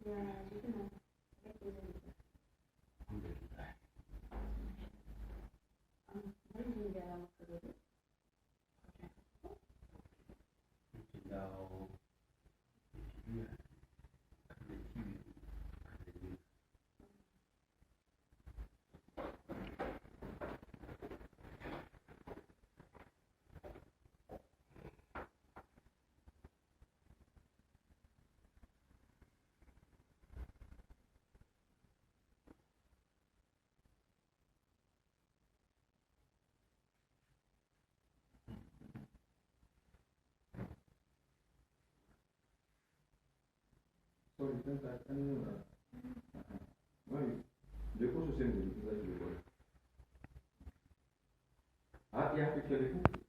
Alhamdulillah. Mungkin daw dia karena ciwi karena dia. So intenta annuna noi le cose sembrano di fare. Ah, ti ha picchiato